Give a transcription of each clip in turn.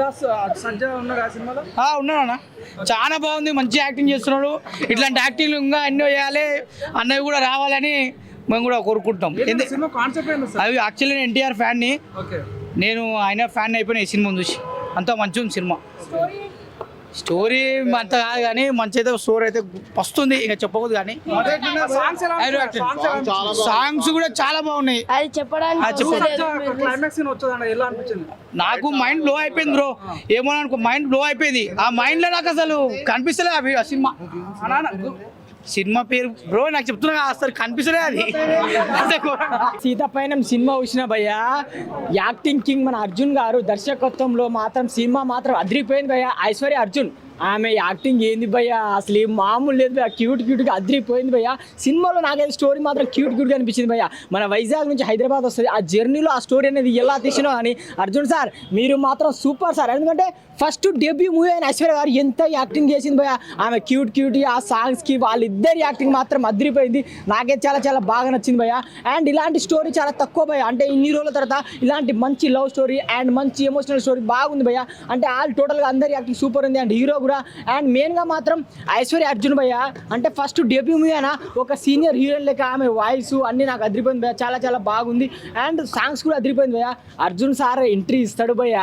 దాస్ సజ్జా ఉన్నాడు ఆ సినిమాలో. ఉన్నాడన్న, చాలా బాగుంది, మంచి యాక్టింగ్ చేస్తున్నాడు. ఇట్లాంటి యాక్టింగ్ ఇంకా ఎన్నో చేయాలి, అన్నవి కూడా రావాలని మేము కూడా కోరుకుంటాం. సినిమా కాన్సెప్ట్ ఏంటి సార్? అవి యాక్చువల్లీ నేను ఎన్టీఆర్ ఫ్యాన్ని, నేను ఆయన ఫ్యాన్ అయిపోయిన ఈ సినిమా చూసి. అంతా మంచిగా ఉంది సినిమా. స్టోరీ అంత కాదు కానీ మంచి అయితే స్టోరీ అయితే వస్తుంది, ఇంకా చెప్పకూడదు కానీ సాంగ్స్ కూడా చాలా బాగున్నాయి. అది చెప్పడానికి నాకు మైండ్ బ్లో అయిపోయింది బ్రో, ఏమో అనుకో మైండ్ బ్లో అయిపోయింది. ఆ మైండ్ లో నాకు అసలు కనిపిస్తలేదు అవి ఆ సినిమా పేరు బ్రో, నాకు చెప్తున్నా అసలు కనిపిస్తలే అది. సీతాపైనం సినిమా చూసిన భయ్యా, యాక్టింగ్ కింగ్ మన అర్జున్ గారు దర్శకత్వంలో మాత్రం సినిమా మాత్రం అదిరిపోయింది భయ్యా. ఐశ్వర్య అర్జున్ ఆమె యాక్టింగ్ ఏంది భయ్యా, అసలు ఏం మామూలు లేదు భయ్యా, క్యూట్గా అదిరిపోయింది భయ్యా. సినిమాలో నాకైతే స్టోరీ మాత్రం క్యూట్గా అనిపించింది భయ్యా. మన వైజాగ్ నుంచి హైదరాబాద్ వస్తుంది, ఆ జర్నీలో ఆ స్టోరీ అనేది ఎలా తీసినో అని అర్జున్ సార్ మీరు మాత్రం సూపర్ సార్. ఎందుకంటే ఫస్ట్ డెబ్యూ మూవీ అయిన ఐశ్వర్య గారు ఎంత యాక్టింగ్ చేసింది భయ్యా. ఆమె క్యూట్ ఆ సాంగ్స్కి వాళ్ళిద్దరి యాక్టింగ్ మాత్రం అదిరిపోయింది. నాకైతే చాలా చాలా బాగా నచ్చింది భయ్యా. అండ్ ఇలాంటి స్టోరీ చాలా తక్కువ భయ్యా, అంటే ఇన్ని రోజుల తర్వాత ఇలాంటి మంచి లవ్ స్టోరీ అండ్ మంచి ఎమోషనల్ స్టోరీ బాగుంది భయ్యా. అంటే ఆల్ టోటల్గా అందరి యాక్టింగ్ సూపర్ ఉంది. అండ్ హీరో కూడా అండ్ మెయిన్గా మాత్రం ఐశ్వర్య అర్జున్ భయ్య, అంటే ఫస్ట్ డెబ్యూ మూవీ అయినా ఒక సీనియర్ హీరోయిన్ లెక్క ఆమె వాయిస్ అన్నీ నాకు అదిరిపోయింది భయ్య, చాలా చాలా బాగుంది. అండ్ సాంగ్స్ కూడా అదిరిపోయింది భయ్య. అర్జున్ సార్ ఎంట్రీ ఇస్తాడు భయ్య,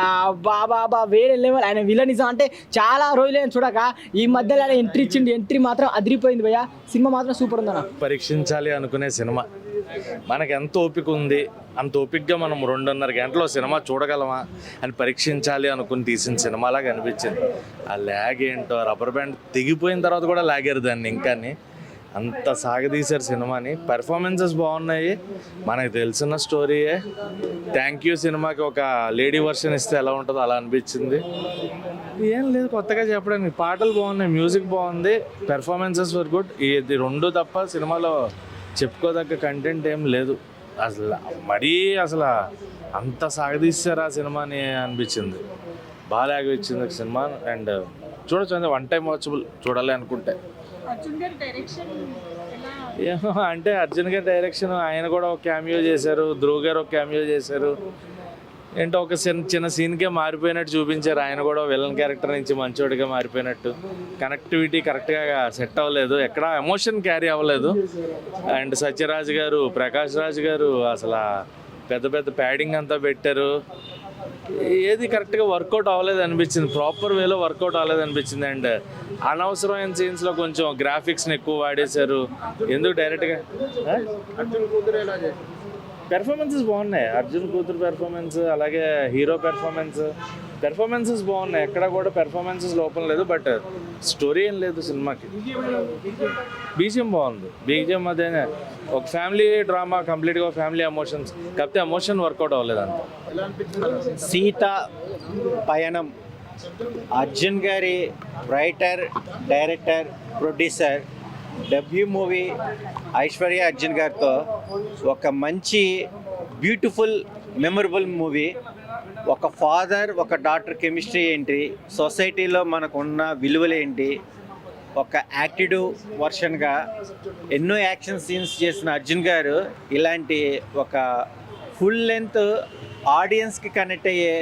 బాబా వేరే లెవెల్. ఆయన విలనిజం అంటే చాలా రోజులైన చూడక ఈ మధ్యలో ఆయన ఎంట్రీ ఇచ్చిండు, ఎంట్రీ మాత్రం అదిరిపోయింది భయ్య. సినిమా మాత్రం సూపర్ ఉందన్న. పరీక్షించాలి అనుకునే సినిమా, మనకు ఎంత ఓపిక ఉంది అంత ఓపికగా మనం 2.5 గంటలో సినిమా చూడగలమా అని పరీక్షించాలి అనుకుని తీసిన సినిమాలాగా అనిపించింది. ఆ ల్యాగ్ ఏంటో, రబ్బర్ బ్యాండ్ తెగిపోయిన తర్వాత కూడా లాగారు దాన్ని, ఇంకా అంత సాగదీశారు సినిమాని. పెర్ఫార్మెన్సెస్ బాగున్నాయి, మనకు తెలిసిన స్టోరీయే. థ్యాంక్ యూ సినిమాకి ఒక లేడీ వర్షన్ ఇస్తే ఎలా ఉంటుందో అలా అనిపించింది. ఏం లేదు కొత్తగా చెప్పడానికి, పాటలు బాగున్నాయి, మ్యూజిక్ బాగుంది, పెర్ఫార్మెన్సెస్ వర్ గుడ్. ఇది 2 తప్ప సినిమాలో చెప్పుకోదగ్గ కంటెంట్ ఏం లేదు. అసలు మరీ అసలు అంత సాగదీశారు ఆ సినిమాని అనిపించింది. బాగా అనిపించింది సినిమా. అండ్ చూడొచ్చు, అంటే 1 టైం వాచబుల్ చూడాలి అనుకుంటే. ఏమో అంటే అర్జున్ గారి డైరెక్షన్, ఆయన కూడా ఒక క్యామియో చేశారు, ధ్రువ్ గారు ఒక క్యామియో చేశారు. ఏంటో ఒక చిన్న సీన్కే మారిపోయినట్టు చూపించారు. ఆయన కూడా విలన్ క్యారెక్టర్ నుంచి మంచోడిగా మారిపోయినట్టు. కనెక్టివిటీ కరెక్ట్గా సెట్ అవ్వలేదు, ఎక్కడ ఎమోషన్ క్యారీ అవ్వలేదు. అండ్ సత్యరాజ్ గారు, ప్రకాష్ రాజ్ గారు అసలు పెద్ద ప్యాడింగ్ అంతా పెట్టారు. ఏది కరెక్ట్గా వర్కౌట్ అవ్వలేదు అనిపించింది, ప్రాపర్ వేలో వర్కౌట్ అవ్వలేదు అనిపించింది. అండ్ అనవసరమైన సీన్స్లో కొంచెం గ్రాఫిక్స్ని ఎక్కువ వాడేశారు. ఎందుకు డైరెక్ట్గా పెర్ఫార్మెన్సెస్ బాగున్నాయి, అర్జున్ కూతురు పెర్ఫార్మెన్స్, అలాగే హీరో పెర్ఫార్మెన్సెస్ బాగున్నాయి, ఎక్కడ కూడా పెర్ఫార్మెన్సెస్ లోపం లేదు. బట్ స్టోరీ ఏం లేదు సినిమాకి. బీజిఎం బాగుంది, బీజిఎం అదే ఒక ఫ్యామిలీ డ్రామా, కంప్లీట్గా ఫ్యామిలీ ఎమోషన్స్, కాకపోతే ఎమోషన్ వర్కౌట్ అవ్వలేదు అంత. సీత పయనం అర్జున్ గారి writer, director, producer, debut movie Aishwarya Arjun గారితో ఒక మంచి బ్యూటిఫుల్ మెమరబుల్ మూవీ. ఒక ఫాదర్ ఒక డాటర్ కెమిస్ట్రీ ఏంటి, సొసైటీలో మనకున్న విలువలు ఏంటి, ఒక యాక్టివ్ వర్షన్గా ఎన్నో యాక్షన్ సీన్స్ చేసిన అర్జున్ గారు ఇలాంటి ఒక ఫుల్ లెంత్ ఆడియన్స్కి కనెక్ట్ అయ్యే,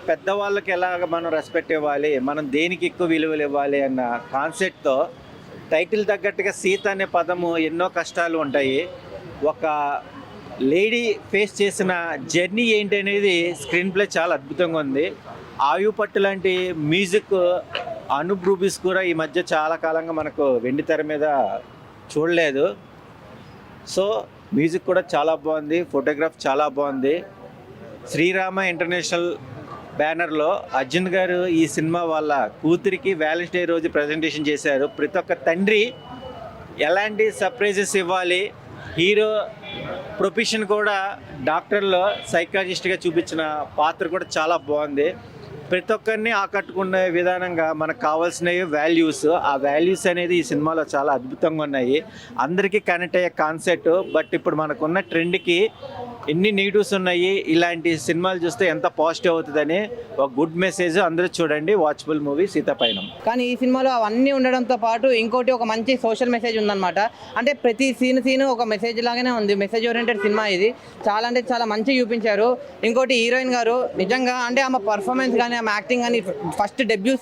పెద్దవాళ్ళకి ఎలాగ మనం రెస్పెక్ట్ ఇవ్వాలి, మనం దేనికి ఎక్కువ విలువలు ఇవ్వాలి అన్న కాన్సెప్ట్తో టైటిల్ తగ్గట్టుగా సీత అనే పదము ఎన్నో కష్టాలు ఉంటాయి, ఒక లేడీ ఫేస్ చేసిన జర్నీ ఏంటి అనేది స్క్రీన్ ప్లే చాలా అద్భుతంగా ఉంది. ఆయు పట్టు లాంటి మ్యూజిక్, అనూప్ రూబీస్ కూడా ఈ మధ్య చాలా కాలంగా మనకు వెండి తెర మీద చూడలేదు. సో మ్యూజిక్ కూడా చాలా బాగుంది, ఫోటోగ్రాఫ్ చాలా బాగుంది. శ్రీరామ ఇంటర్నేషనల్ బ్యానర్లో అర్జున్ గారు ఈ సినిమా వాళ్ళ కూతురికి వ్యాలెంటైన్స్ డే రోజు ప్రజెంటేషన్ చేశారు. ప్రతి ఒక్క తండ్రి ఎలాంటి సర్ప్రైజెస్ ఇవ్వాలి, హీరో ప్రొఫెషన్ కూడా డాక్టర్లో సైకాలజిస్ట్గా చూపించిన పాత్ర కూడా చాలా బాగుంది. ప్రతి ఒక్కరిని ఆకట్టుకునే విధానంగా మనకు కావాల్సినవి వాల్యూస్, ఆ వాల్యూస్ అనేది ఈ సినిమాలో చాలా అద్భుతంగా ఉన్నాయి. అందరికీ కనెక్ట్ అయ్యే కాన్సెప్ట్. బట్ ఇప్పుడు మనకున్న ట్రెండ్కి ఎన్ని నెగిటివ్స్ ఉన్నాయి, ఇలాంటి సినిమాలు చూస్తే ఎంత పాజిటివ్ అవుతుందని ఒక గుడ్ మెసేజ్. అందరూ చూడండి వాచబుల్ మూవీ సీతాపయనం. కానీ ఈ సినిమాలో అవన్నీ ఉండడంతో పాటు ఇంకోటి ఒక మంచి సోషల్ మెసేజ్ ఉందన్నమాట. అంటే ప్రతి సీన్ ఒక మెసేజ్ లాగానే ఉంది. మెసేజ్ ఓరియంటెడ్ సినిమా ఇది. చాలా అంటే చాలా మంచిగా చూపించారు. ఇంకోటి హీరోయిన్ గారు నిజంగా అంటే ఆమె పర్ఫార్మెన్స్ కానీ ఆమె యాక్టింగ్ కానీ ఫస్ట్ డెబ్యూ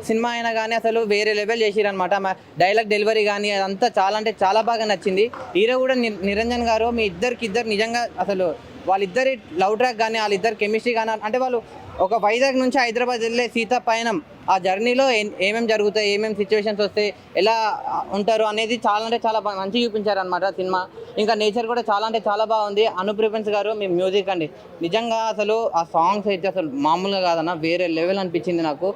సినిమా అయినా కానీ అసలు వేరే లెవెల్ చేసిరనమాట. ఆమె డైలాగ్ డెలివరీ కానీ అదంతా చాలా అంటే చాలా బాగా నచ్చింది. హీరో కూడా నిరంజన్ గారు మీ ఇద్దరు నిజంగా అసలు వాళ్ళిద్దరి లవ్ ట్రాక్ కానీ వాళ్ళిద్దరు కెమిస్ట్రీ కానీ అంటే వాళ్ళు ఒక వైజాగ్ నుంచి హైదరాబాద్ వెళ్ళే సీతా పయనం ఆ జర్నీలో ఏమేమి జరుగుతాయి, ఏమేమి సిచ్యువేషన్స్ వస్తాయి, ఎలా ఉంటారు అనేది చాలా అంటే చాలా మంచిగా చూపించారు అనమాట సినిమా. ఇంకా నేచర్ కూడా చాలా అంటే చాలా బాగుంది. అనూప్ రూపెన్స్ గారు మీ మ్యూజిక్ అండి నిజంగా అసలు ఆ సాంగ్స్ అయితే అసలు మామూలుగా కాదన్న వేరే లెవెల్ అనిపించింది నాకు.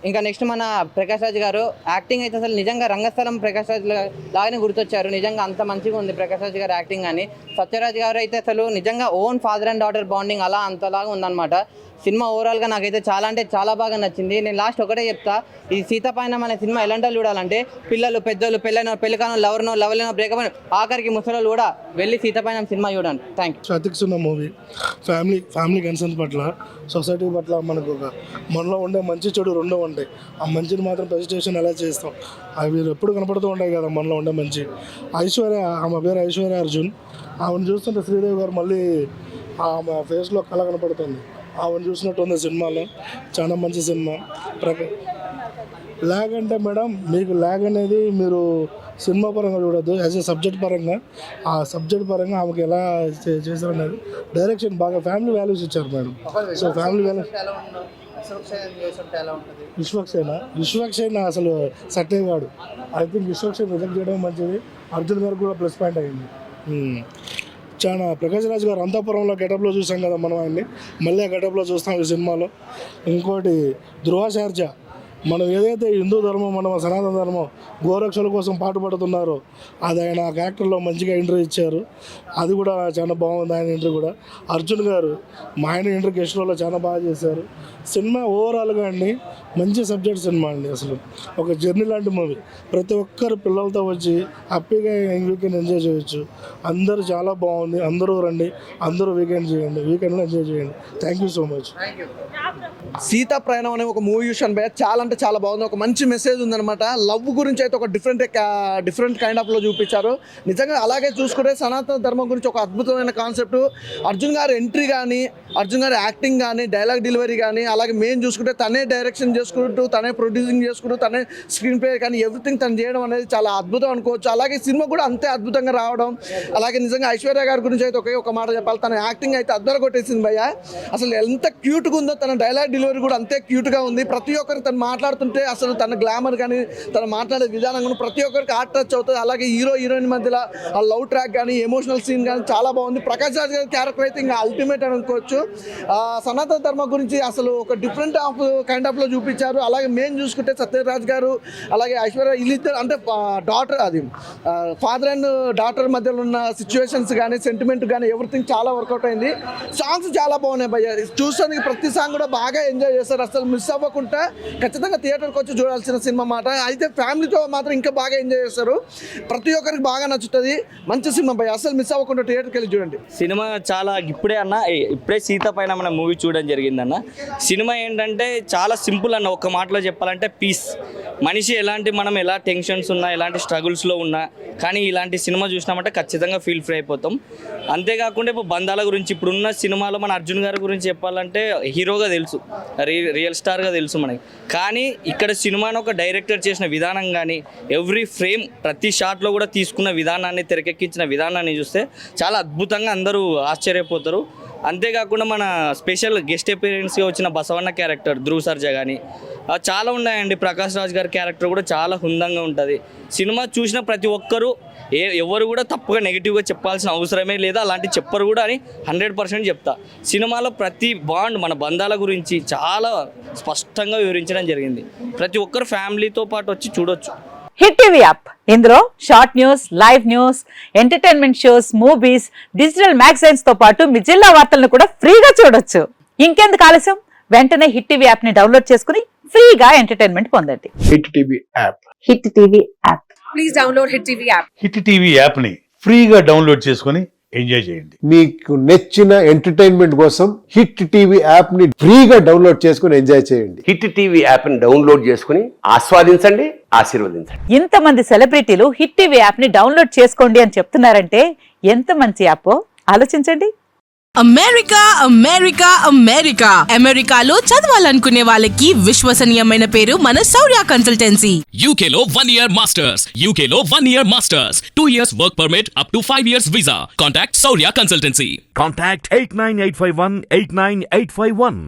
ఇంకా నెక్స్ట్ మన ప్రకాష్ రాజ్ గారు యాక్టింగ్ అయితే అసలు నిజంగా రంగస్థలం ప్రకాష్ రాజ్ లాగానే గుర్తొచ్చారు. నిజంగా అంత మంచిగా ఉంది ప్రకాష్ రాజ్ గారు యాక్టింగ్ కానీ. సత్యరాజ్ గారు అయితే అసలు నిజంగా own father and daughter bonding అలా అంతలాగా ఉందన్నమాట. సినిమా ఓవరాల్గా నాకైతే చాలా అంటే చాలా బాగా నచ్చింది. నేను లాస్ట్ ఒకటే చెప్తా, ఈ సీతాపయనం అనే సినిమా ఎలాంటి వాళ్ళు చూడాలంటే పిల్లలు పెద్దలు పెళ్ళికానో లవర్నో బ్రేకప్ ఆఖరికి ముసలోళ్ళు కూడా వెళ్ళి సీతాపయనం సినిమా చూడండి. Thank you. ఎథిక్స్ ఉన్న మూవీ. ఫ్యామిలీ కన్సర్న్ పట్ల, సొసైటీ పట్ల మనకు ఒక మనలో ఉండే మంచి చెడు రెండో ఉంటాయి. ఆ మంచిని మాత్రం ప్రెజెంటేషన్ ఎలా చేస్తాం అవి ఎప్పుడు కనపడుతూ ఉంటాయి కదా మనలో ఉండే మంచి. ఆమె పేరు ఐశ్వర్య అర్జున్. ఆమెను చూస్తుంటే శ్రీదేవి గారు మళ్ళీ ఆమె ఫేస్లో కళ కనపడుతుంది. ఆమెను చూసినట్టు ఉంది సినిమాలో. చాలా మంచి సినిమా. ల్యాగ్ అంటే మేడం మీకు ల్యాగ్ అనేది మీరు సినిమా పరంగా చూడద్దు, యాజ్ ఏ సబ్జెక్ట్ పరంగా ఆ సబ్జెక్ట్ పరంగా ఆమెకి ఎలా చేశారు అనేది డైరెక్షన్ బాగా ఫ్యామిలీ వాల్యూస్ ఇచ్చారు madam. So family values Vishwaksena అసలు సెట్ అయ్యాడు. ఐ థింక్ విశ్వక్సేన రిజెక్ట్ చేయడం మంచిది. అర్జున్ గారికి కూడా ప్లస్ పాయింట్ అయ్యింది. చాలా ప్రకాష్ రాజ్ గారు అంతఃపురంలో గెటప్లో చూసాం కదా మనం ఆయన్ని, మళ్ళీ ఆ గెటప్లో చూస్తాం ఈ సినిమాలో. ఇంకోటి ధ్రువాచార్య, మనం ఏదైతే హిందూ ధర్మం మన సనాతన ధర్మం గోరక్షల కోసం పాటుపడుతున్నారో అది ఆయన ఆ క్యారెక్టర్లో మంచిగా ఎంట్రీ ఇచ్చారు. అది కూడా చాలా బాగుంది ఆయన ఎంట్రీ కూడా. అర్జున్ గారు మా ఆయన ఎంట్రీ గెస్ట్ రోల్లో చాలా బాగా చేశారు. సినిమా ఓవరాల్గా అండి మంచి సబ్జెక్ట్ సినిమా అండి. అసలు ఒక జర్నీ లాంటి మూవీ. ప్రతి ఒక్కరు పిల్లలతో వచ్చి హ్యాపీగా వీకెండ్ ఎంజాయ్ చేయొచ్చు. అందరూ చాలా బాగుంది. అందరూ రండి, అందరూ వీకెండ్లో ఎంజాయ్ చేయండి. Thank you so much. Sita ప్రయాణం అనే ఒక మూవీ చూసాను భయ్య, చాలా అంటే చాలా బాగుంది. ఒక మంచి మెసేజ్ ఉందన్నమాట. లవ్ గురించి అయితే ఒక డిఫరెంట్ కైండ్ ఆఫ్లో చూపించారు. నిజంగా అలాగే చూసుకుంటే సనాతన ధర్మం గురించి ఒక అద్భుతమైన కాన్సెప్ట్. అర్జున్ గారి ఎంట్రీ కానీ, అర్జున్ గారి యాక్టింగ్ కానీ, డైలాగ్ డెలివరీ కానీ, అలాగే మెయిన్ చూసుకుంటే తనే డైరెక్షన్ చేసుకుంటూ, తనే ప్రొడ్యూసింగ్ చేసుకుంటూ, తనే స్క్రీన్ ప్లే కానీ ఎవ్రీథింగ్ తను చేయడం అనేది చాలా అద్భుతం అనుకోవచ్చు. అలాగే సినిమా కూడా అంతే అద్భుతంగా రావడం. అలాగే నిజంగా ఐశ్వర్య గారి గురించి అయితే ఒక మాట చెప్పాలి, తన యాక్టింగ్ అయితే అద్దరు కొట్టేసింది భయ్య. అసలు ఎంత క్యూట్గా ఉందో, తన డైలాగ్ డెలివరీ కూడా అంతే క్యూట్గా ఉంది. ప్రతి ఒక్కరు తను మాట్లాడుతుంటే అసలు తన గ్లామర్ కానీ తను మాట్లాడే విధానం కానీ ప్రతి ఒక్కరికి హార్ట్ టచ్ అవుతుంది. అలాగే హీరోయిన్ మధ్యలో ఆ లవ్ ట్రాక్ కానీ ఎమోషనల్ సీన్ కానీ చాలా బాగుంది. ప్రకాష్ రాజ్ గారి క్యారెక్టర్ అయితే ఇంకా అల్టిమేట్ అని అనుకోవచ్చు. సనాతన ధర్మం గురించి అసలు ఒక డిఫరెంట్ కైండ్ ఆఫ్లో చూపించారు. అలాగే మెయిన్ చూసుకుంటే సత్యరాజ్ గారు అలాగే ఐశ్వర్య వీళ్ళిద్దరు అంటే డాటర్ అది ఫాదర్ అండ్ డాటర్ మధ్యలో ఉన్న సిచ్యువేషన్స్ కానీ సెంటిమెంట్ కానీ ఎవ్రీథింగ్ చాలా వర్కౌట్ అయింది. సాంగ్స్ చాలా బాగున్నాయి భయ్య. చూసానికి ప్రతి సాంగ్ కూడా బాగా ఎంజాయ్ చేస్తారు. అసలు మిస్ అవ్వకుండా ఖచ్చితంగా థియేటర్కి వచ్చి చూడాల్సిన సినిమా మాట. అయితే ఫ్యామిలీతో మాత్రం ఇంకా బాగా ఎంజాయ్ చేస్తారు. ప్రతి ఒక్కరికి బాగా నచ్చుతుంది. మంచి సినిమా భయ్య, అసలు మిస్ అవ్వకుండా థియేటర్కి వెళ్ళి చూడండి. సినిమా చాలా ఇప్పుడే సీతా పైన మన మూవీ చూడడం జరిగిందన్న. సినిమా ఏంటంటే చాలా సింపుల్ అన్న, ఒక్క మాటలో చెప్పాలంటే పీస్. మనిషి మనం ఎలా టెన్షన్స్ ఉన్నా, ఎలాంటి స్ట్రగుల్స్లో ఉన్నా కానీ ఇలాంటి సినిమా చూసినామంటే ఖచ్చితంగా ఫీల్ ఫ్రీ అయిపోతాం. అంతేకాకుండా ఇప్పుడు బంధాల గురించి ఇప్పుడున్న సినిమాలో మన అర్జున్ గారి గురించి చెప్పాలంటే హీరోగా తెలుసు, రియల్ స్టార్గా తెలుసు మనకి. కానీ ఇక్కడ సినిమాను ఒక డైరెక్టర్ చేసిన విధానం కానీ ఎవ్రీ ఫ్రేమ్ ప్రతి షాట్లో కూడా తీసుకున్న విధానాన్ని, తెరకెక్కించిన విధానాన్ని చూస్తే చాలా అద్భుతంగా అందరూ ఆశ్చర్యపోతారు. అంతేకాకుండా మన స్పెషల్ గెస్ట్ అపీరెన్స్గా వచ్చిన బసవన్న క్యారెక్టర్ ధ్రువ్ సర్జా కానీ చాలా ఉన్నాయండి. ప్రకాష్ రాజ్ గారి క్యారెక్టర్ కూడా చాలా హుందంగా ఉంటుంది. సినిమా చూసిన ప్రతి ఒక్కరూ ఎవరు కూడా తప్పుగా నెగిటివ్గా చెప్పాల్సిన అవసరమే లేదా, అలాంటి చెప్పరు కూడా అని 100% చెప్తా. సినిమాలో ప్రతి బాండ్ మన బంధాల గురించి చాలా స్పష్టంగా వివరించడం జరిగింది. ప్రతి ఒక్కరు ఫ్యామిలీతో పాటు వచ్చి చూడొచ్చు. హిట్ టీవీ యాప్, ఇందులో short news, live news, entertainment shows, movies, digital magazines తో పాటు మీ జిల్లా వార్తలను కూడా ఫ్రీగా చూడొచ్చు. ఇంకెందుకు ఆలస్యం, వెంటనే హిట్ టీవీ యాప్ ని డౌన్లోడ్ చేసుకుని ఫ్రీగా ఎంటర్టైన్మెంట్ పొందండి. Hit TV app, hit TV app, please download hit TV app. Hit TV app ని ఫ్రీగా డౌన్లోడ్ చేసుకుని ఎంజాయ్ చేయండి. మీకు నచ్చిన ఎంటర్టైన్మెంట్ కోసం హిట్ టీవీ యాప్ ని ఫ్రీగా డౌన్లోడ్ చేసుకుని ఎంజాయ్ చేయండి. హిట్ టీవీ యాప్ని డౌన్లోడ్ చేసుకుని ఆస్వాదించండి, ఆశీర్వదించండి. ఇంతమంది సెలబ్రిటీలు హిట్ టీవీ యాప్ ని డౌన్లోడ్ చేసుకోండి అని చెప్తున్నారంటే ఎంత మంచి యాప్ ఆలోచించండి. అమెరికా అమెరికా అమెరికా అమెరికాలో చదవాలనుకునే వాళ్ళకి విశ్వసనీయమైన పేరు మన శౌర్య కన్సల్టెన్సీ. UK లో 1 year masters, UK లో 1 year masters, 2 years work permit up to 5 years visa. Contact Saurya Consultancy. Contact 89851 89851.